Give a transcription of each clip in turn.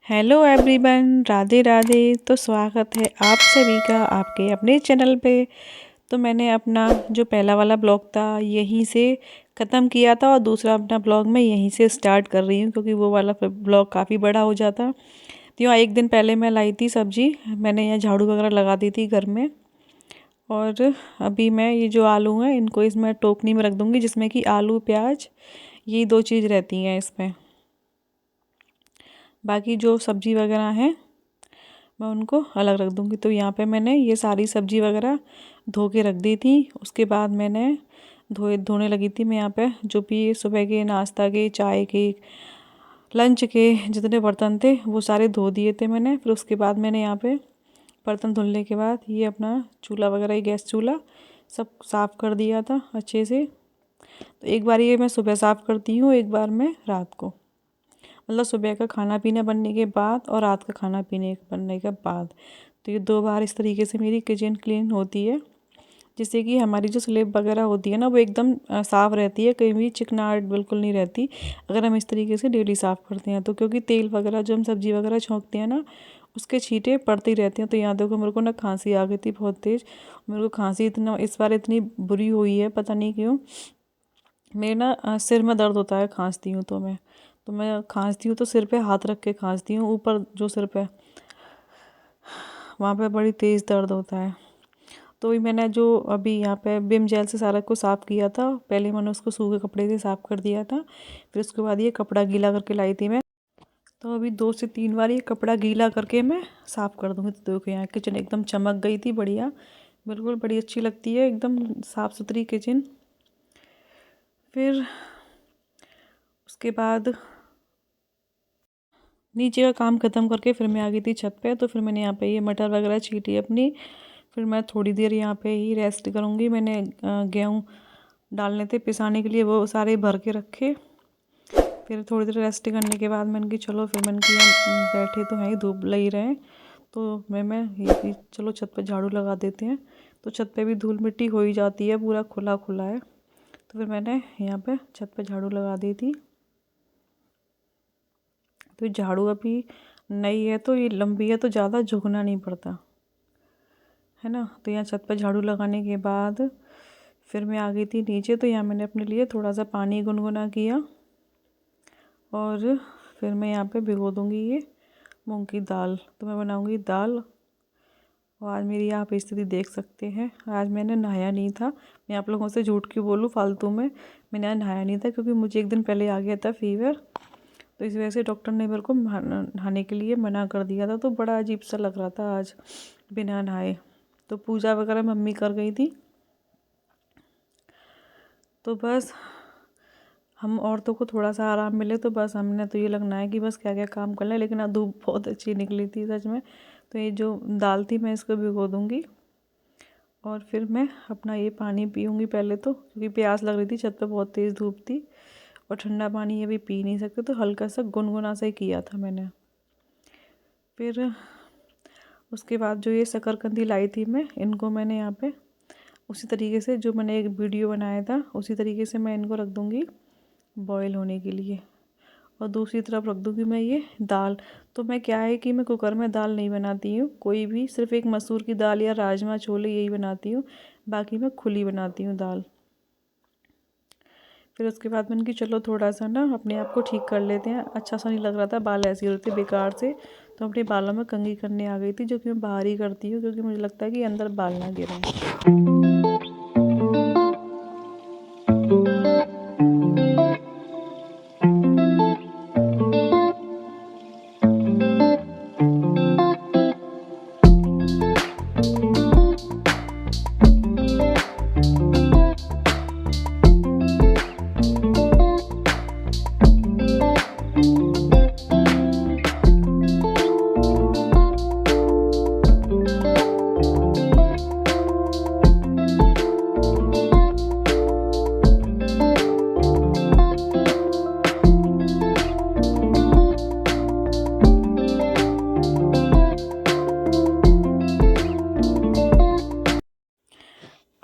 Hello everyone, Radhe Radhe. तो स्वागत है आप सभी का आपके अपने चैनल पे। तो मैंने अपना जो पहला वाला ब्लॉग था यहीं से ख़त्म किया था और दूसरा अपना ब्लॉग मैं यहीं से स्टार्ट कर रही हूँ, क्योंकि वो वाला ब्लॉग काफ़ी बड़ा हो जाता। तो यहाँ एक दिन पहले मैं लाई थी सब्ज़ी, मैंने यहाँ झाड़ू वगैरह लगा दी थी घर में। और अभी मैं ये जो आलू हैं इनको इसमें टोकनी में रख दूँगी, जिसमें कि आलू प्याज यही दो चीज़ रहती हैं इसमें। बाकी जो सब्ज़ी वगैरह हैं मैं उनको अलग रख दूँगी। तो यहाँ पे मैंने ये सारी सब्ज़ी वगैरह धो के रख दी थी। उसके बाद मैंने धोने लगी थी मैं यहाँ पे जो भी सुबह के नाश्ता के, चाय के, लंच के जितने बर्तन थे वो सारे धो दिए थे मैंने। फिर उसके बाद मैंने यहाँ पे बर्तन धुलने के बाद ये अपना चूल्हा वगैरह, ये गैस चूल्हा सब साफ़ कर दिया था अच्छे से। तो एक बार ये मैं सुबह साफ़ करती हूँ, एक बार मैं रात को, मतलब सुबह का खाना पीना बनने के बाद और रात का खाना पीने बनने के बाद। तो ये 2 बार इस तरीके से मेरी किचन क्लीन होती है, जिससे कि हमारी जो स्लेब वगैरह होती है ना वो एकदम साफ़ रहती है, कहीं भी चिकनाहट बिल्कुल नहीं रहती अगर हम इस तरीके से डेली साफ़ करते हैं तो। क्योंकि तेल वगैरह जो हम सब्ज़ी वगैरह छौंकते हैं ना उसके छींटे पड़ती रहती हैं। तो यहाँ देखो मेरे को ना खांसी आ गई थी बहुत तेज़। मेरे को खांसी इतना इस बार इतनी बुरी हुई है, पता नहीं क्यों। मेरे ना सिर में दर्द होता है खांसती हूँ तो मैं खांसती हूँ तो सिर पे हाथ रख के खांसती हूँ, ऊपर जो सिर पे वहाँ पे बड़ी तेज़ दर्द होता है। तो ये मैंने जो अभी यहाँ पे विम जेल से सारा को साफ़ किया था, पहले मैंने उसको सूखे कपड़े से साफ़ कर दिया था। फिर उसके बाद ये कपड़ा गीला करके लाई थी मैं। तो अभी 2 से 3 बार ये कपड़ा गीला करके मैं साफ़ कर दूँगी। तो देखो यहाँ किचन एकदम चमक गई थी, बढ़िया, बिल्कुल बड़ी अच्छी लगती है एकदम साफ़ सुथरी किचन। फिर उसके बाद नीचे का काम ख़त्म करके फिर मैं आ गई थी छत पे। तो फिर मैंने यहाँ पे ये मटर वगैरह छीटी अपनी। फिर मैं थोड़ी देर यहाँ पे ही रेस्ट करूँगी। मैंने गेहूँ डालने थे पिसाने के लिए, वो सारे भर के रखे। फिर थोड़ी देर रेस्ट करने के बाद मैंने कि चलो, फिर मैंने कि हम बैठे तो हैं ही, धूप लग रहे हैं तो मैं ये कि चलो छत पर झाड़ू लगा देते हैं। तो छत पे भी धूल मिट्टी हो ही जाती है, पूरा खुला खुला है। तो फिर मैंने यहाँ पे छत पे झाड़ू लगा दी थी। तो झाड़ू अभी नई है तो ये लंबी है तो ज़्यादा झुकना नहीं पड़ता है ना। तो यहाँ छत पर झाड़ू लगाने के बाद फिर मैं आ गई थी नीचे। तो यहाँ मैंने अपने लिए थोड़ा सा पानी गुनगुना किया और फिर मैं यहाँ पे भिगो दूँगी ये मूंग की दाल। तो मैं बनाऊँगी दाल। और आज मेरी आप स्थिति देख सकते हैं, आज मैंने नहाया नहीं था। मैं आप लोगों से झूठ क्यों बोलूँ फालतू में, मैंने आज नहाया नहीं था क्योंकि मुझे एक दिन पहले आ गया था फीवर। तो इस वजह से डॉक्टर ने मेरे को नहाने के लिए मना कर दिया था। तो बड़ा अजीब सा लग रहा था आज बिना नहाए। तो पूजा वगैरह मम्मी कर गई थी। तो बस हम औरतों को थोड़ा सा आराम मिले तो बस हमने तो ये लगना है कि बस क्या क्या काम कर लें। लेकिन आज धूप बहुत अच्छी निकली थी सच में। तो ये जो दाल थी मैं इसको भिगो दूँगी और फिर मैं अपना ये पानी पीऊँगी पहले तो, क्योंकि प्यास लग रही थी, छत पे बहुत तेज़ धूप थी और ठंडा पानी अभी पी नहीं सकते। तो हल्का सा गुनगुना सा ही किया था मैंने। फिर उसके बाद जो ये शकरकंदी लाई थी मैं, इनको मैंने यहाँ पे उसी तरीके से जो मैंने एक वीडियो बनाया था उसी तरीके से मैं इनको रख दूँगी बॉईल होने के लिए। और दूसरी तरफ रख दूँगी मैं ये दाल। तो मैं क्या है कि मैं कुकर में दाल नहीं बनाती हूँ कोई भी, सिर्फ एक मसूर की दाल या राजमा छोले यही बनाती हूँ, बाकी मैं खुली बनाती हूँ दाल। फिर उसके बाद मैंने कि चलो थोड़ा सा ना अपने आप को ठीक कर लेते हैं, अच्छा सा नहीं लग रहा था, बाल ऐसे ही होते बेकार से। तो अपने बालों में कंघी करने आ गई थी, जो कि मैं बाहर ही करती हूँ क्योंकि मुझे लगता है कि अंदर बाल ना गिरें।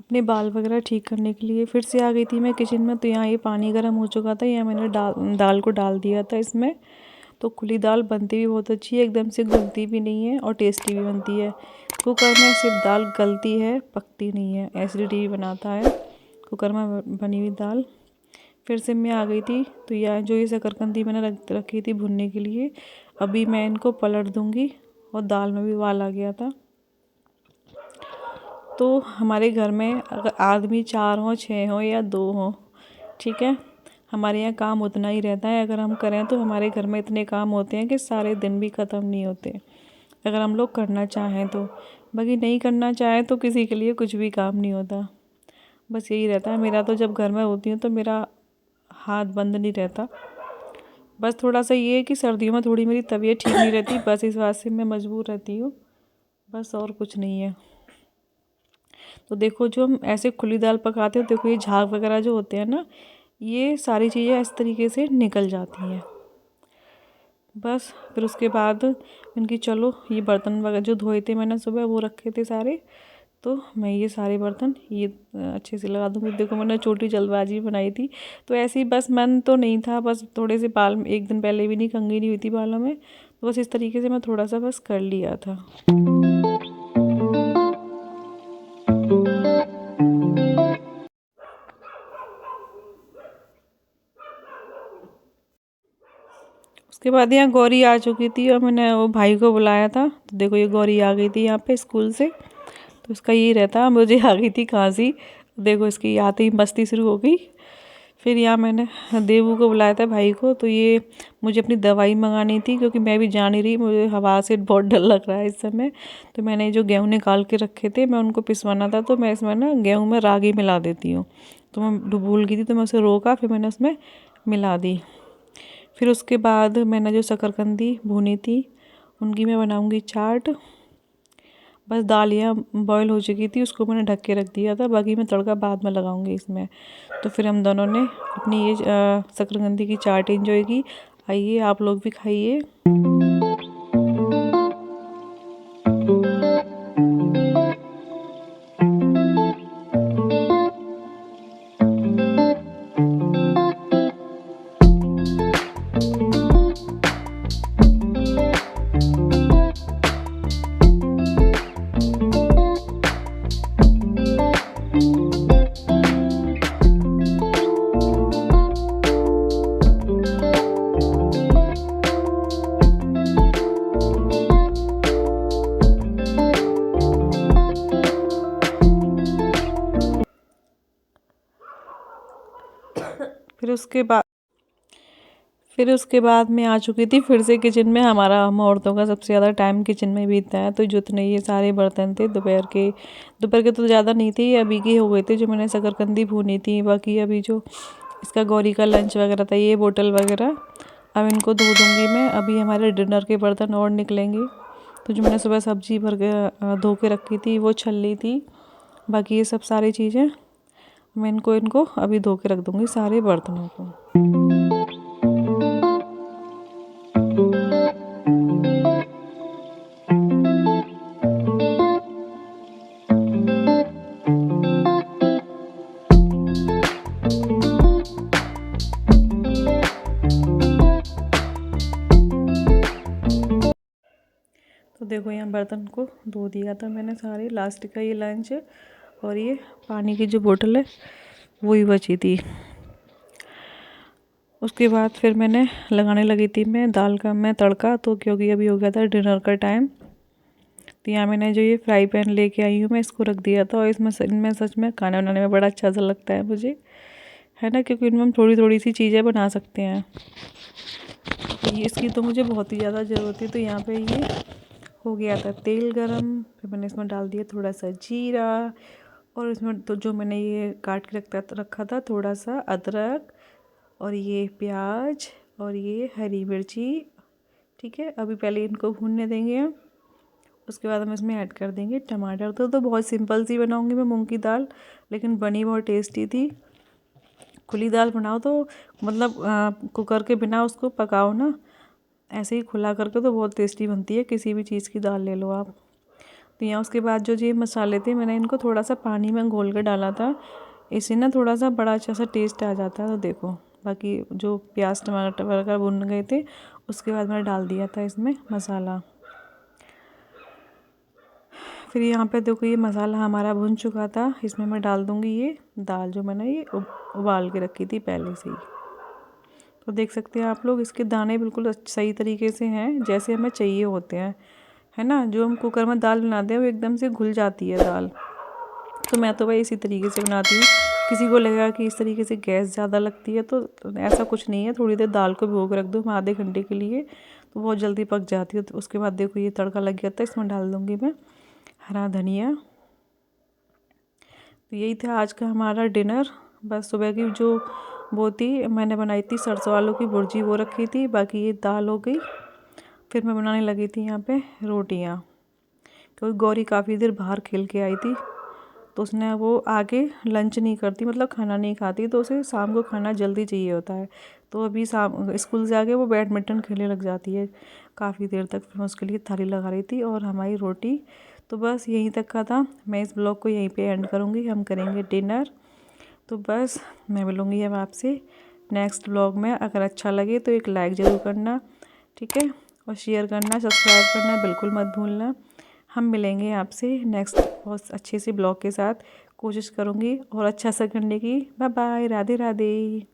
अपने बाल वगैरह ठीक करने के लिए फिर से आ गई थी मैं किचन में। तो यहाँ ये पानी गर्म हो चुका था, यहाँ मैंने दाल को डाल दिया था इसमें। तो खुली दाल बनती भी बहुत अच्छी है, एकदम से घुलती भी नहीं है और टेस्टी भी बनती है। कुकर में सिर्फ दाल गलती है, पकती नहीं है, एसिडिटी भी बनाता है कुकर में बनी हुई दाल। फिर से मैं आ गई थी, तो यह जो ये शकरकंदी मैंने रखी थी भुनने के लिए, अभी मैं इनको पलट दूंगी। और दाल में भी उबाल आ गया था। तो हमारे घर में अगर आदमी 4 हों, 6 हों या 2 हों, ठीक है, हमारे यहाँ काम उतना ही रहता है। अगर हम करें तो हमारे घर में इतने काम होते हैं कि सारे दिन भी ख़त्म नहीं होते, अगर हम लोग करना चाहें तो। बाकी नहीं करना चाहें तो किसी के लिए कुछ भी काम नहीं होता। बस यही रहता है मेरा। तो जब घर में होती हूँ तो मेरा हाथ बंद नहीं रहता। बस थोड़ा सा ये है कि सर्दियों में थोड़ी मेरी तबीयत ठीक नहीं रहती, बस इस बात से मैं मजबूर रहती हूँ, बस और कुछ नहीं है। तो देखो, जो हम ऐसे खुली दाल पकाते हैं, देखो ये झाग वगैरह जो होते हैं ना, ये सारी चीज़ें इस तरीके से निकल जाती हैं। बस फिर उसके बाद इनकी, चलो ये बर्तन वगैरह जो धोए थे मैंने सुबह, वो रखे थे सारे, तो मैं ये सारे बर्तन ये अच्छे से लगा दूँगी। देखो मैंने छोटी जल्दबाजी बनाई थी, तो ऐसे ही बस मन तो नहीं था, बस थोड़े से बाल एक दिन पहले भी नहीं कंघी नहीं हुई थी बालों में, तो बस इस तरीके से मैं थोड़ा सा बस कर लिया था। उसके बाद यहाँ गौरी आ चुकी थी और मैंने वो भाई को बुलाया था, तो देखो ये गौरी आ गई थी यहाँ पे स्कूल से। तो इसका यही रहता, मुझे आ गई थी खांसी, देखो इसकी आते ही मस्ती शुरू हो गई। फिर यहाँ मैंने देवू को बुलाया था, भाई को, तो ये मुझे अपनी दवाई मंगानी थी, क्योंकि मैं भी जा नहीं रही, मुझे हवा से बहुत डर लग रहा है इस समय। तो मैंने जो गेहूँ निकाल के रखे थे, मैं उनको पिसवाना था, तो मैं इसमें ना गेहूँ में रागी मिला देती हूँ। तो मैं भूल गई थी, तो मैं उसे रोका, फिर मैंने उसमें मिला दी। फिर उसके बाद मैंने जो शकरकंदी भुनी थी, उनकी मैं बनाऊँगी चाट। बस दाल यहाँ बॉयल हो चुकी थी, उसको मैंने ढक के रख दिया था, बाकी मैं तड़का बाद में लगाऊंगी इसमें। तो फिर हम दोनों ने अपनी ये शकरकंदी की चाट एंजॉय की। आइए आप लोग भी खाइए। फिर उसके बाद मैं आ चुकी थी फिर से किचन में। हमारा, हम औरतों का सबसे ज़्यादा टाइम किचन में बीतता है। तो जितने ये सारे बर्तन थे दोपहर के तो ज़्यादा नहीं थे, अभी के हो गए थे जो मैंने शकरकंदी भूनी थी। बाकी अभी जो इसका गौरी का लंच वगैरह था, ये बोतल वगैरह, अब इनको धो दूँगी मैं। अभी हमारे डिनर के बर्तन और निकलेंगे। तो जो मैंने सुबह सब्जी भर के धो के रखी थी, वो छल ली थी। बाकी ये सब सारी चीज़ें मैं इनको अभी धो के रख दूँगी, सारे बर्तनों को। तो देखो यहाँ बर्तन को धो दिया था मैंने सारे। लास्ट का ये लंच और ये पानी की जो बोतल है वही बची थी। उसके बाद फिर मैंने लगाने लगी थी मैं दाल का तड़का, तो क्योंकि अभी हो गया था डिनर का टाइम। तो यहाँ मैंने जो ये फ्राई पैन लेके आई हूँ, मैं इसको रख दिया था। और इनमें सच में खाना बनाने में बड़ा अच्छा सा लगता है मुझे, है ना, क्योंकि इनमें हम थोड़ी थोड़ी सी चीज़ें बना सकते हैं। तो ये इसकी तो मुझे बहुत ही ज़्यादा ज़रूरत थी। तो यहाँ पे ये हो गया था तेल गरम, फिर मैंने इसमें डाल दिया थोड़ा सा जीरा, और इसमें तो जो मैंने ये काट के रखा था थोड़ा सा अदरक, और ये प्याज, और ये हरी मिर्ची। ठीक है, अभी पहले इनको भूनने देंगे हम। उसके बाद हम इसमें ऐड कर देंगे टमाटर। तो बहुत सिंपल सी बनाऊंगी मैं मूंग की दाल, लेकिन बनी बहुत टेस्टी थी। खुली दाल बनाओ तो मतलब कुकर के बिना उसको पकाओ ना, ऐसे ही खुला करके तो बहुत टेस्टी बनती है। किसी भी चीज़ की दाल ले लो आप। तो यहाँ उसके बाद जो ये मसाले थे, मैंने इनको थोड़ा सा पानी में घोल के डाला था, इससे ना थोड़ा सा बड़ा अच्छा सा टेस्ट आ जाता है। तो देखो, बाकी जो प्याज टमाटर वगैरह भुन गए थे, उसके बाद मैंने डाल दिया था इसमें मसाला। फिर यहाँ पे देखो ये मसाला हमारा भुन चुका था, इसमें मैं डाल दूँगी ये दाल जो मैंने ये उबाल के रखी थी पहले से ही। तो देख सकते हैं आप लोग, इसके दाने बिल्कुल सही तरीके से हैं जैसे हमें चाहिए होते हैं, है ना। जो हम कुकर में दाल बनाते हैं वो एकदम से घुल जाती है दाल। तो मैं तो भाई इसी तरीके से बनाती हूँ। किसी को लगेगा कि इस तरीके से गैस ज़्यादा लगती है, तो ऐसा कुछ नहीं है। थोड़ी देर दाल को भिगो के रख दो आधे घंटे के लिए, तो बहुत जल्दी पक जाती है। तो उसके बाद देखो ये तड़का लग गया था, इसमें डाल दूँगी मैं हरा धनिया। तो यही था आज का हमारा डिनर। बस सुबह की जो वो थी मैंने बनाई थी सरसों आलू की भुर्जी, वो रखी थी, बाकी ये दाल हो गई। फिर मैं बनाने लगी थी यहाँ पे रोटियाँ, क्योंकि गौरी काफ़ी देर बाहर खेल के आई थी, तो उसने वो आगे लंच नहीं करती, मतलब खाना नहीं खाती, तो उसे शाम को खाना जल्दी चाहिए होता है। तो अभी शाम स्कूल से आके वो बैडमिंटन खेलने लग जाती है काफ़ी देर तक। फिर मैं उसके लिए थाली लगा रही थी और हमारी रोटी। तो बस यहीं तक का था। मैं इस ब्लॉग को यहीं पे एंड करूँगी, हम करेंगे डिनर। तो बस मैं मिलूँगी अब आपसे नेक्स्ट ब्लॉग में। अगर अच्छा लगे तो एक लाइक ज़रूर करना, ठीक है, और शेयर करना, सब्सक्राइब करना बिल्कुल मत भूलना। हम मिलेंगे आपसे नेक्स्ट बहुत अच्छे से ब्लॉग के साथ। कोशिश करूँगी और अच्छा सा करने की। Bye bye, Radhe Radhe.